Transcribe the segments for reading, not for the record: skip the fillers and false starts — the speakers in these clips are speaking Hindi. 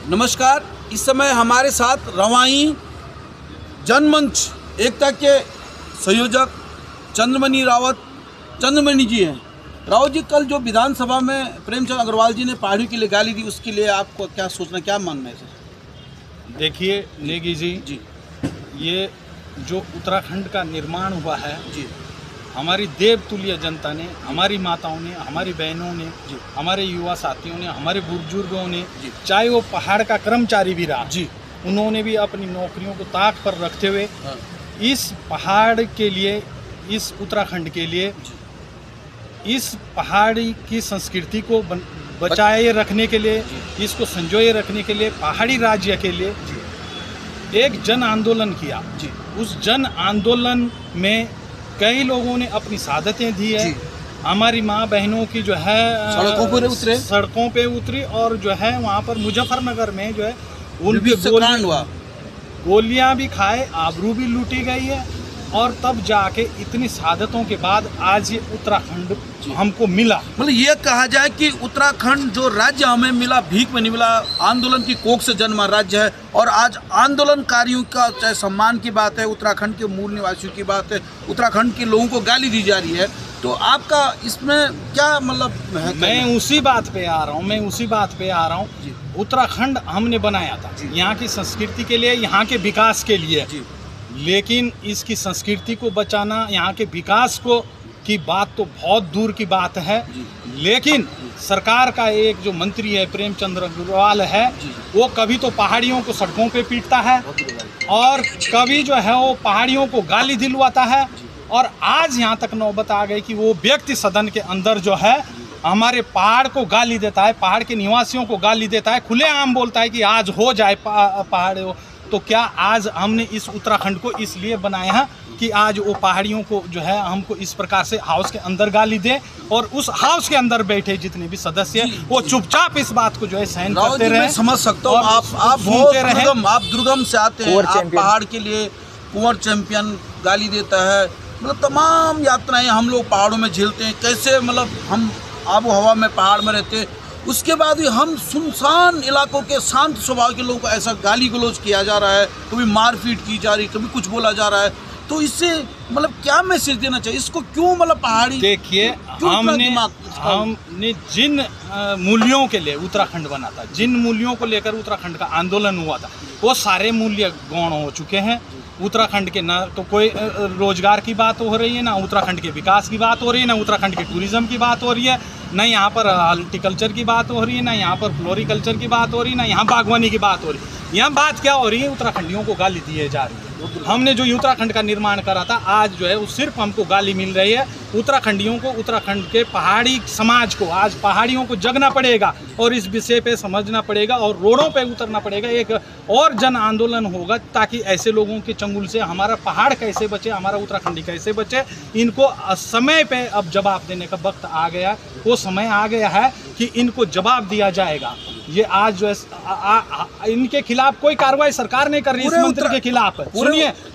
नमस्कार। इस समय हमारे साथ रवाई जनमंच एकता के संयोजक चंद्रमणि जी हैं। रावत जी, कल जो विधानसभा में प्रेमचंद अग्रवाल जी ने पहाड़ियों के लिए गाली दी, उसके लिए आपको क्या सोचना, क्या मानना है सर? देखिए नेगी जी, ये जो उत्तराखंड का निर्माण हुआ है जी, हमारी देवतुल्य जनता ने, हमारी माताओं ने, हमारी बहनों ने, हमारे युवा साथियों ने, हमारे बुजुर्गों ने, चाहे वो पहाड़ का कर्मचारी भी रहा जी, उन्होंने भी अपनी नौकरियों को ताक पर रखते हुए इस पहाड़ के लिए, इस उत्तराखंड के लिए, इस पहाड़ी की संस्कृति को बचाए रखने के लिए, इसको संजोए रखने के लिए, पहाड़ी राज्य के लिए एक जन आंदोलन किया। उस जन आंदोलन में कई लोगों ने अपनी शहादतें दी है। हमारी माँ बहनों की जो है सड़कों पे उतरी और जो है वहाँ पर मुजफ्फरनगर में जो है उनकी गोलियां भी खाए, आबरू भी लूटी गई है। और तब जाके इतनी शहादतों के बाद आज ये उत्तराखंड हमको मिला। मतलब ये कहा जाए कि उत्तराखंड जो राज्य हमें मिला, भीख में नहीं मिला, आंदोलन की कोख से जन्मा राज्य है। और आज आंदोलनकारियों का चाहे सम्मान की बात है, उत्तराखंड के मूल निवासियों की बात है, उत्तराखंड के लोगों को गाली दी जा रही है, तो आपका इसमें क्या मतलब है? मैं उसी बात पे आ रहा हूँ उत्तराखंड हमने बनाया था यहाँ की संस्कृति के लिए, यहाँ के विकास के लिए, लेकिन इसकी संस्कृति को बचाना, यहाँ के विकास को की बात तो बहुत दूर की बात है। लेकिन सरकार का एक जो मंत्री है प्रेमचंद अग्रवाल है, वो कभी तो पहाड़ियों को सड़कों पे पीटता है और कभी जो है वो पहाड़ियों को गाली दिलवाता है। और आज यहाँ तक नौबत आ गई कि वो व्यक्ति सदन के अंदर जो है हमारे पहाड़ को गाली देता है, पहाड़ के निवासियों को गाली देता है, खुलेआम बोलता है कि आज हो जाए पहाड़। तो क्या आज हमने इस उत्तराखंड को इसलिए बनाया है कि आज वो पहाड़ियों को जो है हमको इस प्रकार से हाउस के अंदर गाली दे और उस हाउस के अंदर बैठे जितने भी सदस्य वो चुपचाप इस बात को जो है सहन करते रहे? समझ सकता हूँ, आप बहुत दुर्गम से आते हैं, आप पहाड़ के लिए कुंवर चैंपियन गाली देता है, मतलब तमाम यात्राएं हम लोग पहाड़ों में झेलते हैं, कैसे मतलब हम आबो हवा में पहाड़ में रहते हैं, उसके बाद भी हम सुनसान इलाकों के शांत स्वभाव के लोगों को ऐसा गाली गलौज किया जा रहा है, कभी मारपीट की जा रही, कभी कुछ बोला जा रहा है। तो इससे मतलब क्या मैसेज देना चाहिए? इसको क्यों मतलब पहाड़ी, देखिए हमने जिन मूल्यों के लिए उत्तराखंड बना था, जिन मूल्यों को लेकर उत्तराखंड का आंदोलन हुआ था, वो सारे मूल्य गौण हो चुके हैं। उत्तराखंड के ना तो कोई रोजगार की बात हो रही है, ना उत्तराखंड के विकास की बात हो रही है, ना उत्तराखंड के टूरिज्म की बात हो रही है, ना यहाँ पर हॉर्टिकल्चर की बात हो रही है, ना यहाँ पर फ्लोरिकल्चर की बात हो रही है, ना यहाँ बागवानी की बात हो रही है। यहाँ बात क्या हो रही है? उत्तराखंडियों को गाली दी जा रही है। हमने जो उत्तराखंड का निर्माण करा था, आज जो है वो सिर्फ हमको गाली मिल रही है। उत्तराखंडियों को, उत्तराखंड के पहाड़ी समाज को आज पहाड़ियों को जगना पड़ेगा और इस विषय पे समझना पड़ेगा और रोडों पे उतरना पड़ेगा। एक और जन आंदोलन होगा ताकि ऐसे लोगों के चंगुल से हमारा पहाड़ कैसे बचे, हमारा उत्तराखंडी कैसे बचे। इनको समय पे अब जवाब देने का वक्त आ गया, वो समय आ गया है कि इनको जवाब दिया जाएगा। ये आज जो है इनके खिलाफ कोई कार्रवाई सरकार नहीं कर रही, इस मंत्री के खिलाफ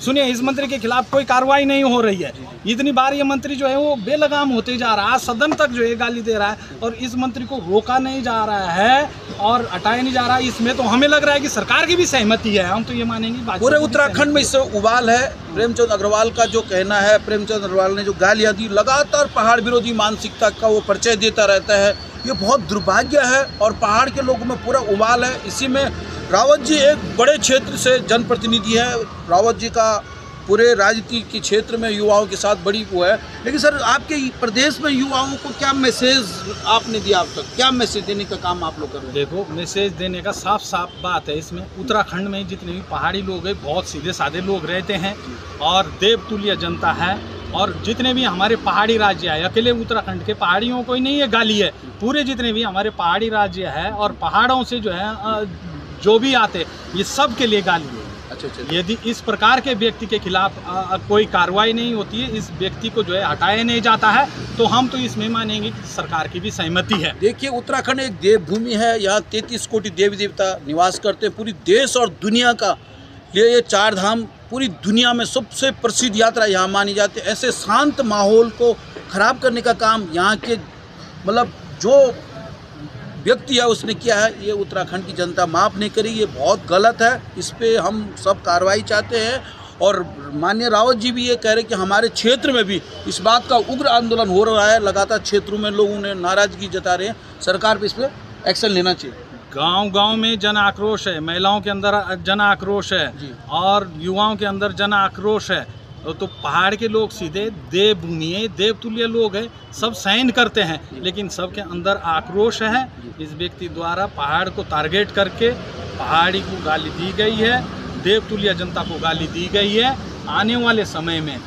सुनिए इस मंत्री के खिलाफ कोई कार्रवाई नहीं हो रही है। इतनी बार ये मंत्री जो है वो बेलगाम होते जा रहा है, सदन तक जो है गाली दे रहा है और इस मंत्री को रोका नहीं जा रहा है और हटाया नहीं जा रहा है। इसमें तो हमें लग रहा है कि सरकार की भी सहमति है, हम तो ये मानेंगे। पूरे उत्तराखंड में इससे उबाल है। प्रेमचंद अग्रवाल का जो कहना है, प्रेमचंद अग्रवाल ने जो गालियाँ दी, लगातार पहाड़ विरोधी मानसिकता का वो परिचय देता रहता है, ये बहुत दुर्भाग्य है और पहाड़ के लोगों में पूरा उबाल है। इसी में रावत जी एक बड़े क्षेत्र से जनप्रतिनिधि है, रावत जी का पूरे राजनीति के क्षेत्र में युवाओं के साथ बड़ी वो है। लेकिन सर, आपके प्रदेश में युवाओं को क्या मैसेज आपने दिया अब तक? क्या मैसेज देने का काम आप लोग कर रहे हैं? देखो, मैसेज देने का साफ साफ बात है इसमें। उत्तराखंड में जितने भी पहाड़ी लोग हैं, बहुत सीधे साधे लोग रहते हैं और देवतुल्य जनता है। और जितने भी हमारे पहाड़ी राज्य है, अकेले उत्तराखंड के पहाड़ियों को ही नहीं है गाली है, पूरे जितने भी हमारे पहाड़ी राज्य है और पहाड़ों से जो है जो भी आते, ये सब के लिए गाली है। अच्छा। यदि इस प्रकार के व्यक्ति के खिलाफ कोई कार्रवाई नहीं होती है, इस व्यक्ति को जो है हटाया नहीं जाता है, तो हम तो इसमें मानेंगे कि सरकार की भी सहमति है। देखिए, उत्तराखंड एक देवभूमि है, यहाँ 33 कोटि देवी देवता निवास करते हैं। पूरी देश और दुनिया का ये 4 धाम पूरी दुनिया में सबसे प्रसिद्ध यात्रा यहाँ मानी जाती है। ऐसे शांत माहौल को खराब करने का काम यहाँ के मतलब जो व्यक्ति है उसने किया है, ये उत्तराखंड की जनता माफ़ नहीं करी। ये बहुत गलत है, इस पे हम सब कार्रवाई चाहते हैं। और माननीय रावत जी भी ये कह रहे हैं कि हमारे क्षेत्र में भी इस बात का उग्र आंदोलन हो रहा है, लगातार क्षेत्रों में लोग उन्हें नाराज़गी जता रहे हैं, सरकार पे इस पर एक्शन लेना चाहिए। गांव-गांव में जन आक्रोश है, महिलाओं के अंदर जन आक्रोश है और युवाओं के अंदर जन आक्रोश है। तो पहाड़ के लोग सीधे देवभूमि है, देवतुल्य लोग है, सब सहन करते हैं, लेकिन सबके अंदर आक्रोश है। इस व्यक्ति द्वारा पहाड़ को टारगेट करके पहाड़ी को गाली दी गई है, देवतुल्य जनता को गाली दी गई है। आने वाले समय में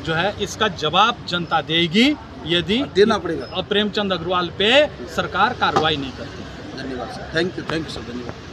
जो है इसका जवाब जनता देगी यदि देना पड़ेगा। प्रेमचंद अग्रवाल पे सरकार कार्रवाई नहीं करती। धन्यवाद सर, थैंक यू सर, धन्यवाद।